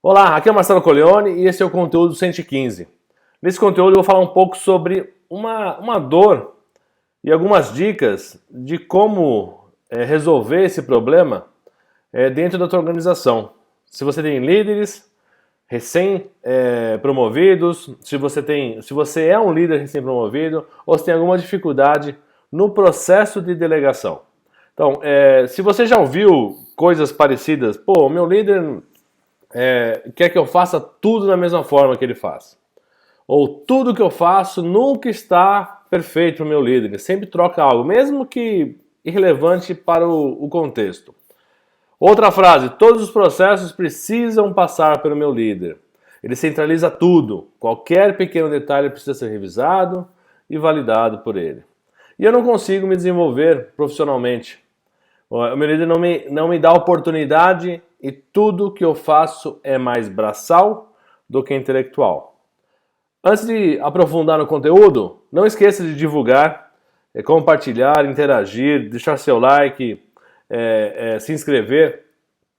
Olá, aqui é o Marcelo Coglione e esse é o conteúdo 115. Nesse conteúdo eu vou falar um pouco sobre uma dor e algumas dicas de como resolver esse problema dentro da tua organização. Se você tem líderes recém-promovidos, se você é um líder recém-promovido ou se tem alguma dificuldade no processo de delegação. Então, se você já ouviu coisas parecidas, pô, meu líder quer que eu faça tudo da mesma forma que ele faz. Ou tudo que eu faço nunca está perfeito para o meu líder. Ele sempre troca algo, mesmo que irrelevante para o contexto. Outra frase, todos os processos precisam passar pelo meu líder. Ele centraliza tudo. Qualquer pequeno detalhe precisa ser revisado e validado por ele. E eu não consigo me desenvolver profissionalmente. O meu líder não me dá oportunidade e tudo que eu faço é mais braçal do que intelectual. Antes de aprofundar no conteúdo, não esqueça de divulgar, compartilhar, interagir, deixar seu like, se inscrever.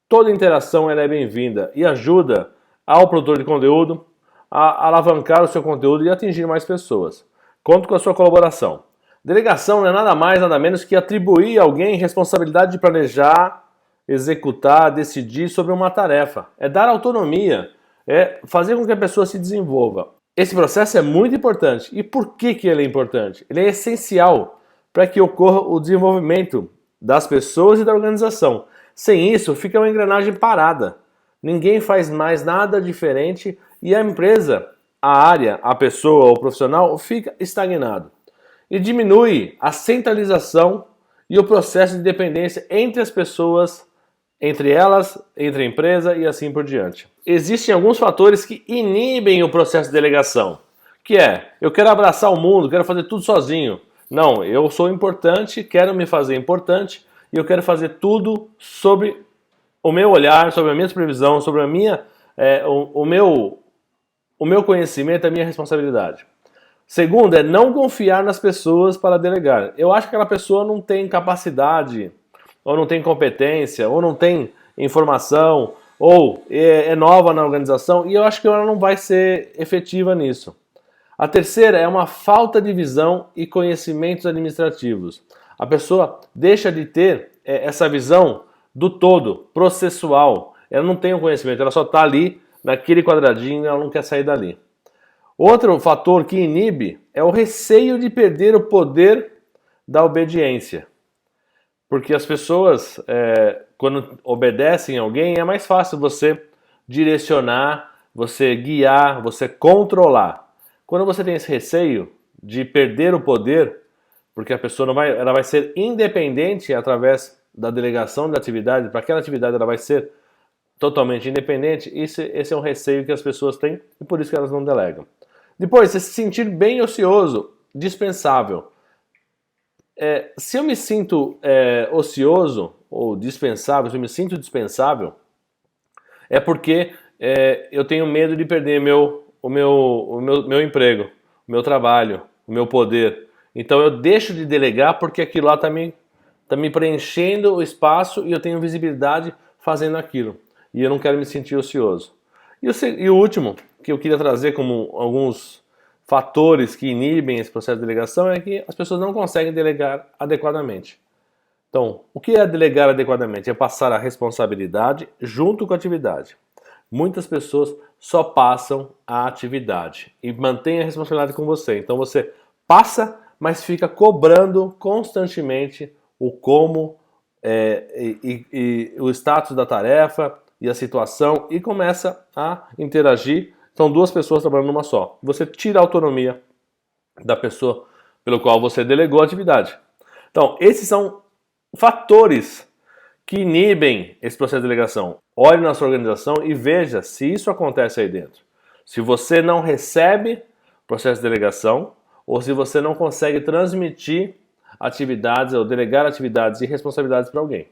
Toda interação é bem-vinda e ajuda ao produtor de conteúdo a alavancar o seu conteúdo e atingir mais pessoas. Conto com a sua colaboração. Delegação não é nada mais, nada menos que atribuir a alguém responsabilidade de planejar, executar, decidir sobre uma tarefa. É dar autonomia, é fazer com que a pessoa se desenvolva. Esse processo é muito importante. E por que ele é importante? Ele é essencial para que ocorra o desenvolvimento das pessoas e da organização. Sem isso, fica uma engrenagem parada. Ninguém faz mais nada diferente e a empresa, a área, a pessoa, o profissional fica estagnado. E diminui a centralização e o processo de dependência entre as pessoas, entre elas, entre a empresa e assim por diante. Existem alguns fatores que inibem o processo de delegação, que eu quero abraçar o mundo, quero fazer tudo sozinho. Não, eu sou importante, quero me fazer importante e eu quero fazer tudo sobre o meu olhar, sobre a minha supervisão, sobre o meu conhecimento, a minha responsabilidade. Segundo, não confiar nas pessoas para delegar. Eu acho que aquela pessoa não tem capacidade, ou não tem competência, ou não tem informação, ou é nova na organização, e eu acho que ela não vai ser efetiva nisso. A terceira é uma falta de visão e conhecimentos administrativos. A pessoa deixa de ter essa visão do todo, processual. Ela não tem o conhecimento, ela só está ali, naquele quadradinho, e ela não quer sair dali. Outro fator que inibe é o receio de perder o poder da obediência. Porque as pessoas, quando obedecem a alguém, é mais fácil você direcionar, você guiar, você controlar. Quando você tem esse receio de perder o poder, porque a pessoa ela vai ser independente através da delegação da atividade, para aquela atividade ela vai ser totalmente independente, esse é um receio que as pessoas têm e por isso que elas não delegam. Depois, você se sentir bem ocioso, dispensável. Se eu me sinto ocioso ou dispensável, se eu me sinto dispensável, é porque eu tenho medo de perder o meu emprego, o meu trabalho, o meu poder. Então eu deixo de delegar porque aquilo lá está me preenchendo o espaço e eu tenho visibilidade fazendo aquilo. E eu não quero me sentir ocioso. E o último, que eu queria trazer como alguns fatores que inibem esse processo de delegação é que as pessoas não conseguem delegar adequadamente. Então, o que é delegar adequadamente? É passar a responsabilidade junto com a atividade. Muitas pessoas só passam a atividade e mantêm a responsabilidade com você. Então você passa, mas fica cobrando constantemente o como e o status da tarefa e a situação e começa a interagir. São duas pessoas trabalhando numa só. Você tira a autonomia da pessoa pelo qual você delegou a atividade. Então, esses são fatores que inibem esse processo de delegação. Olhe na sua organização e veja se isso acontece aí dentro. Se você não recebe processo de delegação ou se você não consegue transmitir atividades ou delegar atividades e responsabilidades para alguém.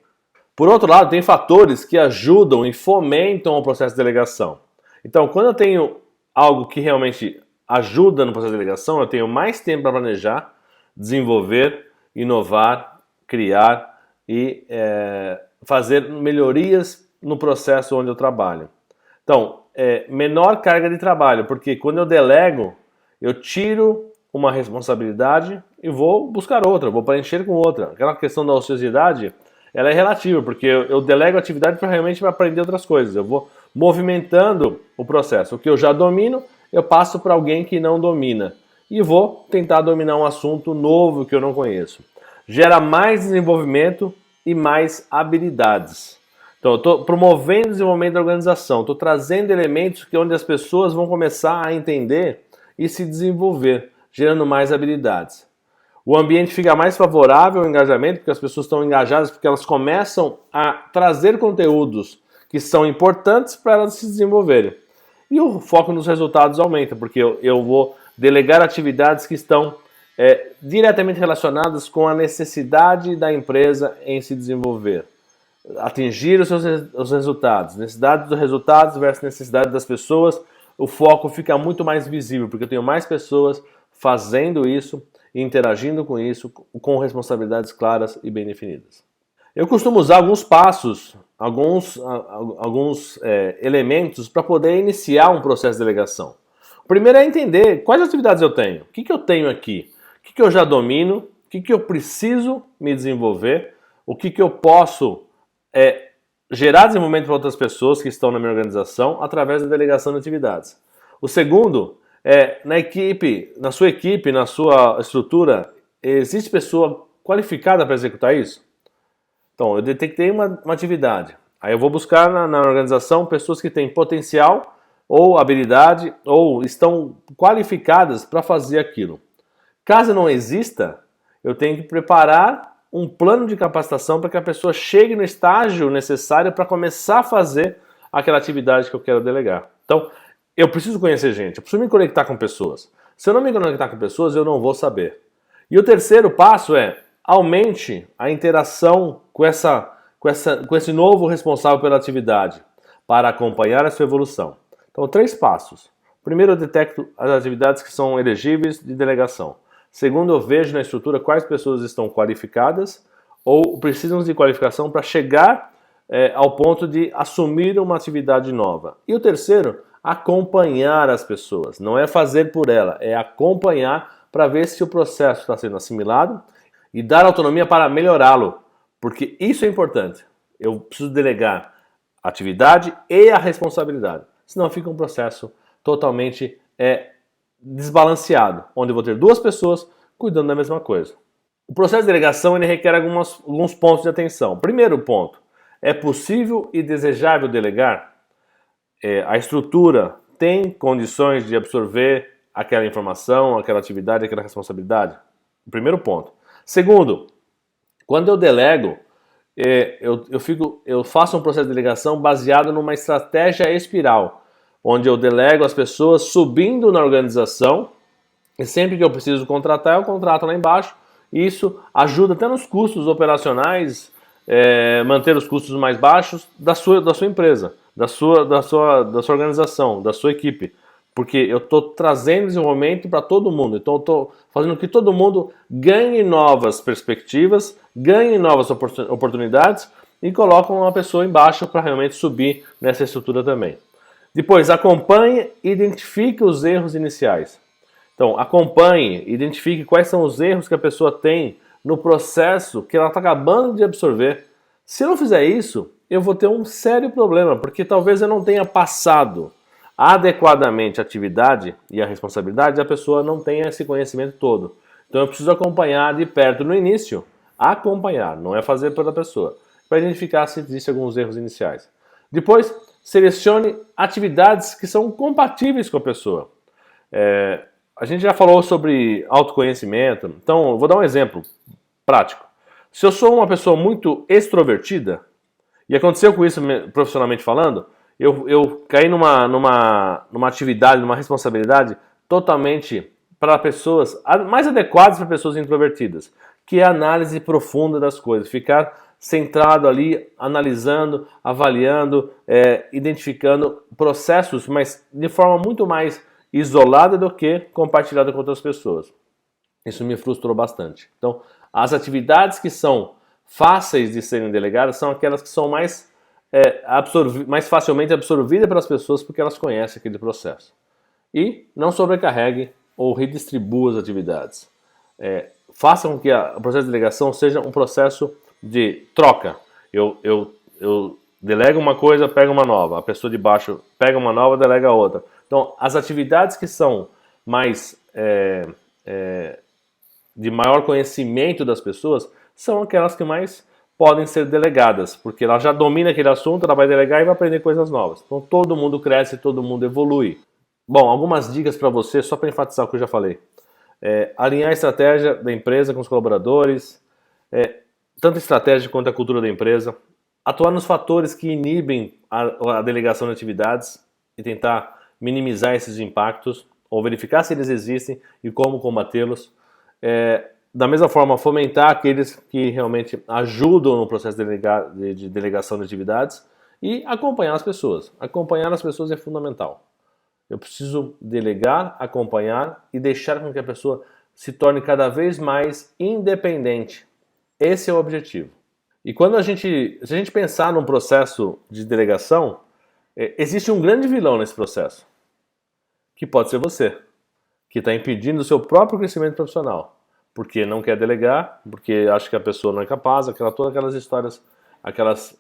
Por outro lado, tem fatores que ajudam e fomentam o processo de delegação. Então, quando eu tenho algo que realmente ajuda no processo de delegação, eu tenho mais tempo para planejar, desenvolver, inovar, criar e fazer melhorias no processo onde eu trabalho. Então, menor carga de trabalho, porque quando eu delego, eu tiro uma responsabilidade e vou buscar outra, vou preencher com outra. Aquela questão da ociosidade, ela é relativa, porque eu delego atividade para realmente aprender outras coisas. Eu vou movimentando o processo. O que eu já domino, eu passo para alguém que não domina. E vou tentar dominar um assunto novo que eu não conheço. Gera mais desenvolvimento e mais habilidades. Então, eu estou promovendo o desenvolvimento da organização, estou trazendo elementos onde as pessoas vão começar a entender e se desenvolver, gerando mais habilidades. O ambiente fica mais favorável ao engajamento, porque as pessoas estão engajadas, porque elas começam a trazer conteúdos que são importantes para elas se desenvolverem. E o foco nos resultados aumenta, porque eu vou delegar atividades que estão diretamente relacionadas com a necessidade da empresa em se desenvolver. Atingir os seus resultados. Necessidade dos resultados versus necessidade das pessoas. O foco fica muito mais visível, porque eu tenho mais pessoas fazendo isso, interagindo com isso, com responsabilidades claras e bem definidas. Eu costumo usar alguns passos, alguns elementos para poder iniciar um processo de delegação. O primeiro é entender quais atividades eu tenho, o que eu tenho aqui, o que eu já domino, o que eu preciso me desenvolver, o que eu posso gerar desenvolvimento para outras pessoas que estão na minha organização através da delegação de atividades. O segundo é, na sua equipe, na sua estrutura, existe pessoa qualificada para executar isso? Então, eu detectei uma atividade. Aí eu vou buscar na organização pessoas que têm potencial ou habilidade ou estão qualificadas para fazer aquilo. Caso não exista, eu tenho que preparar um plano de capacitação para que a pessoa chegue no estágio necessário para começar a fazer aquela atividade que eu quero delegar. Então, eu preciso conhecer gente, eu preciso me conectar com pessoas. Se eu não me conectar com pessoas, eu não vou saber. E o terceiro passo é aumente a interação com esse novo responsável pela atividade para acompanhar a sua evolução. Então, 3 passos. Primeiro, eu detecto as atividades que são elegíveis de delegação. Segundo, eu vejo na estrutura quais pessoas estão qualificadas ou precisam de qualificação para chegar ao ponto de assumir uma atividade nova. E o terceiro, acompanhar as pessoas. Não é fazer por ela, é acompanhar para ver se o processo está sendo assimilado e dar autonomia para melhorá-lo. Porque isso é importante. Eu preciso delegar a atividade e a responsabilidade. Senão fica um processo totalmente desbalanceado, onde eu vou ter 2 pessoas cuidando da mesma coisa. O processo de delegação ele requer alguns pontos de atenção. Primeiro ponto, é possível e desejável delegar? A estrutura tem condições de absorver aquela informação, aquela atividade, aquela responsabilidade? O primeiro ponto. Segundo, quando eu delego, eu faço um processo de delegação baseado numa estratégia espiral, onde eu delego as pessoas subindo na organização e sempre que eu preciso contratar, eu contrato lá embaixo. E isso ajuda até nos custos operacionais, manter os custos mais baixos da sua empresa, da sua organização, da sua equipe. Porque eu estou trazendo desenvolvimento para todo mundo. Então eu estou fazendo com que todo mundo ganhe novas perspectivas, ganhe novas oportunidades e colocam uma pessoa embaixo para realmente subir nessa estrutura também. Depois, acompanhe e identifique os erros iniciais. Então, acompanhe, identifique quais são os erros que a pessoa tem no processo que ela está acabando de absorver. Se eu não fizer isso, eu vou ter um sério problema, porque talvez eu não tenha passado adequadamente a atividade e a responsabilidade, a pessoa não tenha esse conhecimento todo. Então, eu preciso acompanhar de perto no início. Acompanhar, não é fazer pela pessoa, para identificar se existem alguns erros iniciais. Depois, selecione atividades que são compatíveis com a pessoa. A gente já falou sobre autoconhecimento, então eu vou dar um exemplo prático. Se eu sou uma pessoa muito extrovertida, e aconteceu com isso profissionalmente falando, eu caí numa atividade, numa responsabilidade totalmente para pessoas, mais adequadas para pessoas introvertidas, que é a análise profunda das coisas, ficar centrado ali, analisando, avaliando, identificando processos, mas de forma muito mais isolada do que compartilhada com outras pessoas. Isso me frustrou bastante. Então, as atividades que são fáceis de serem delegadas são aquelas que são mais mais facilmente absorvida pelas pessoas porque elas conhecem aquele processo. E não sobrecarregue ou redistribua as atividades. Faça com que o processo de delegação seja um processo de troca. Eu delego uma coisa, pego uma nova. A pessoa de baixo pega uma nova, delega outra. Então, as atividades que são mais de maior conhecimento das pessoas são aquelas que mais podem ser delegadas, porque ela já domina aquele assunto, ela vai delegar e vai aprender coisas novas. Então, todo mundo cresce, todo mundo evolui. Bom, algumas dicas para você, só para enfatizar o que eu já falei. Alinhar a estratégia da empresa com os colaboradores, tanto a estratégia quanto a cultura da empresa, atuar nos fatores que inibem a delegação de atividades e tentar minimizar esses impactos, ou verificar se eles existem e como combatê-los. Da mesma forma, fomentar aqueles que realmente ajudam no processo de delegação de atividades e acompanhar as pessoas. Acompanhar as pessoas é fundamental. Eu preciso delegar, acompanhar e deixar com que a pessoa se torne cada vez mais independente. Esse é o objetivo. E se a gente pensar num processo de delegação, existe um grande vilão nesse processo, que pode ser você, que está impedindo o seu próprio crescimento profissional, porque não quer delegar, porque acha que a pessoa não é capaz, todas aquelas histórias,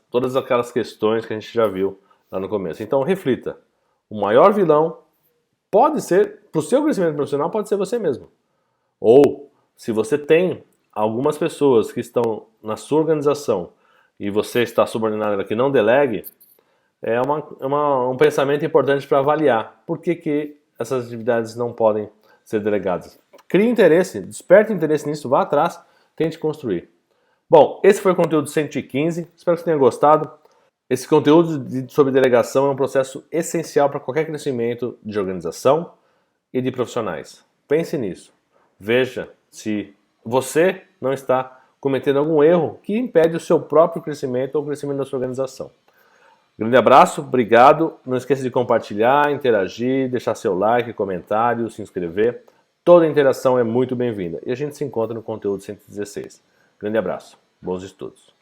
todas aquelas questões que a gente já viu lá no começo. Então reflita. O maior vilão pode ser, para o seu crescimento profissional, pode ser você mesmo. Ou, se você tem algumas pessoas que estão na sua organização e você está subordinado a que não delegue, um pensamento importante para avaliar por que essas atividades não podem ser delegadas. Crie interesse, desperte interesse nisso, vá atrás, tente construir. Bom, esse foi o conteúdo 115, espero que você tenha gostado. Esse conteúdo sobre delegação é um processo essencial para qualquer crescimento de organização e de profissionais. Pense nisso. Veja se você não está cometendo algum erro que impede o seu próprio crescimento ou o crescimento da sua organização. Grande abraço, obrigado. Não esqueça de compartilhar, interagir, deixar seu like, comentário, se inscrever. Toda interação é muito bem-vinda. E a gente se encontra no conteúdo 116. Grande abraço. Bons estudos.